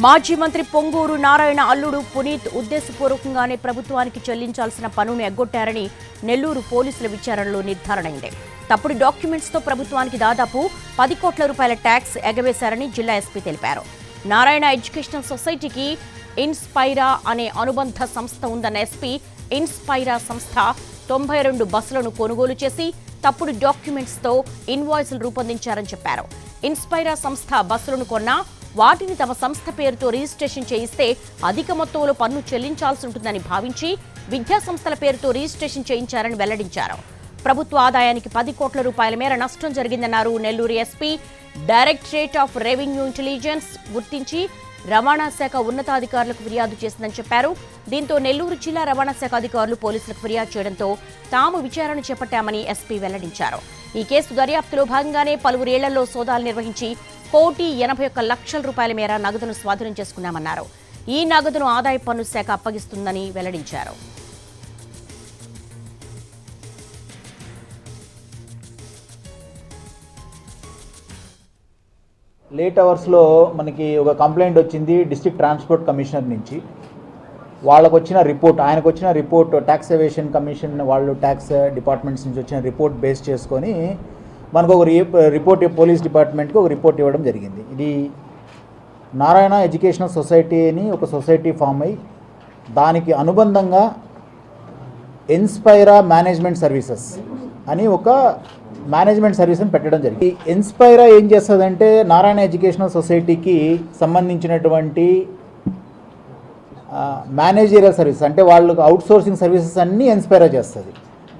మాజీ మంత్రి పొంగూరు నారాయణ అల్లుడు పునీత్ ఉద్దేశపూర్వకంగానే ప్రభుత్వానికి చెల్లించాల్సిన పన్నును ఎగ్గొట్టారని నెల్లూరు పోలీసుల విచారణలో నిర్ధారణైంది. తప్పుడు డాక్యుమెంట్స్తో ప్రభుత్వానికి దాదాపు 10 కోట్ల రూపాయల ట్యాక్స్ ఎగవేశారని జిల్లా ఎస్పీ తెలిపారు. నారాయణ ఎడ్యుకేషనల్ సొసైటీకి ఇన్స్పైరా అనే అనుబంధ సంస్థ ఉందన్న ఎస్పీ ఇన్స్పైరా సంస్థ 92 బస్సులను కొనుగోలు చేసి తప్పుడు డాక్యుమెంట్స్తో ఇన్వాయిస్లు రూపొందించారని చెప్పారు. ఇన్స్పైరా సంస్థ బస్సులను కొన్నా వాటిని తమ సంస్థ పేరుతో రిజిస్ట్రేషన్ చేయిస్తే అధిక మొత్తంలో పన్ను చెల్లించాల్సి ఉంటుందని భావించి విద్యా సంస్థల పేరుతో రిజిస్ట్రేషన్ చేయించారని వెల్లడించారు. ప్రభుత్వ ఆదాయానికి 10 కోట్ల రూపాయల మేర నష్టం జరిగిందన్నారు. Nellore SP directorate of revenue intelligence గుర్తించి రవాణా శాఖ ఉన్నతాధికారులకు ఫిర్యాదు చేసిందని చెప్పారు. దీంతో నెల్లూరు జిల్లా రవాణా శాఖ అధికారులు పోలీసులకు ఫిర్యాదు చేయడంతో తాము విచారణ చేపట్టామని ఎస్పీ వెల్లడించారు. ఈ కేసు దర్యాప్తులో భాగంగానే పలువురు ఇళ్లలో సోదాలు నిర్వహించి 1,81,00,000 రూపాయల మేర నగదును స్వాధీనం చేసుకున్నామన్నారు. ఈ నగదును ఆదాయ పన్ను శాఖ అప్పగిస్తుందని వెల్లడించారు. లేట్ అవర్స్లో మనకి ఒక కంప్లైంట్ వచ్చింది డిస్ట్రిక్ట్ ట్రాన్స్పోర్ట్ కమిషనర్ నుంచి. వాళ్ళకు వచ్చిన రిపోర్ట్, ఆయనకు వచ్చిన రిపోర్ట్ ట్యాక్స్ ఎవేషన్ కమిషన్ వాళ్ళు ట్యాక్స్ డిపార్ట్మెంట్స్ నుంచి వచ్చిన రిపోర్ట్ బేస్ చేసుకొని మనకు ఒక రిపోర్ట్ పోలీస్ డిపార్ట్మెంట్కి ఒక రిపోర్ట్ ఇవ్వడం జరిగింది. ఇది నారాయణ ఎడ్యుకేషనల్ సొసైటీ అని ఒక సొసైటీ ఫామ్ అయ్యి దానికి అనుబంధంగా ఇన్స్పైరా మేనేజ్మెంట్ సర్వీసెస్ అని ఒక మేనేజ్మెంట్ సర్వీస్ని పెట్టడం జరిగింది. ఈ ఇన్స్పైరా ఏం చేస్తుందంటే నారాయణ ఎడ్యుకేషనల్ సొసైటీకి సంబంధించినటువంటి మేనేజరియల్ సర్వీస్ అంటే వాళ్ళకు అవుట్సోర్సింగ్ సర్వీసెస్ అన్నీ ఇన్స్పైరా చేస్తుంది.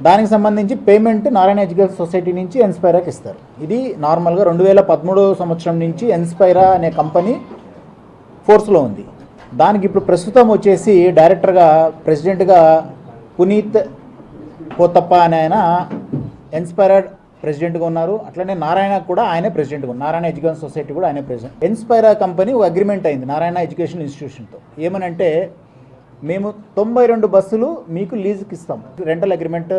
దానికి సంబంధించి పేమెంట్ నారాయణ ఎడ్యుకేషన్ సొసైటీ నుంచి ఇన్స్పైరాకి ఇస్తారు. ఇది నార్మల్గా 2013 సంవత్సరం నుంచి ఇన్స్పైరా అనే కంపెనీ ఫోర్స్లో ఉంది. దానికి ఇప్పుడు ప్రస్తుతం వచ్చేసి డైరెక్టర్గా ప్రెసిడెంట్గా పునీత్ పోతప్ప అనే ఆయన ఇన్స్పైరా ప్రెసిడెంట్గా ఉన్నారు. అట్లనే నారాయణ కూడా ఆయనే ప్రెసిడెంట్గా ఉన్నారు. నారాయణ ఎడ్యుకేషన్ సొసైటీ కూడా ఆయనే ప్రెసిడెంట్. ఇన్స్పైరా కంపెనీ ఒక అగ్రిమెంట్ అయింది నారాయణ ఎడ్యుకేషన్ ఇన్స్టిట్యూషన్తో. ఏమనంటే మేము 92 బస్సులు మీకు లీజుకి ఇస్తాం. రెంటల్ అగ్రిమెంట్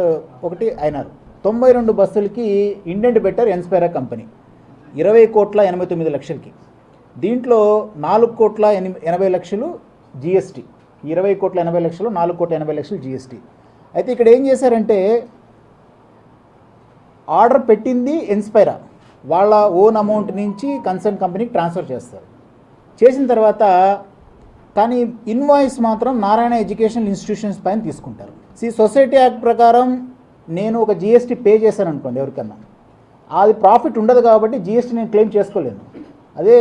ఒకటి అయినారు. 92 బస్సులకి ఇండెంట్ పెట్టారు ఇన్స్పైరా కంపెనీ 20,89,00,000కి. దీంట్లో 4,80,00,000 జిఎస్టీ. 20,80,00,000 4,80,00,000 జిఎస్టీ. అయితే ఇక్కడ ఏం చేశారంటే ఆర్డర్ పెట్టింది ఇన్స్పైరా వాళ్ళ ఓన్ అమౌంట్ నుంచి కన్సర్న్ కంపెనీకి ట్రాన్స్ఫర్ చేస్తారు. చేసిన తర్వాత కానీ ఇన్వాయిస్ మాత్రం నారాయణ ఎడ్యుకేషన్ ఇన్స్టిట్యూషన్స్ పైన తీసుకుంటారు. సొసైటీ యాక్ట్ ప్రకారం నేను ఒక జిఎస్టీ పే చేశాను అనుకోండి ఎవరికన్నా, అది ప్రాఫిట్ ఉండదు కాబట్టి జిఎస్టీ నేను క్లెయిమ్ చేసుకోలేను. అదే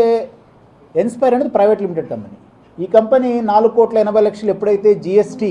ఇన్స్పైర్ అనేది ప్రైవేట్ లిమిటెడ్ కంపెనీ. ఈ కంపెనీ 4,80,00,000 ఎప్పుడైతే జిఎస్టీ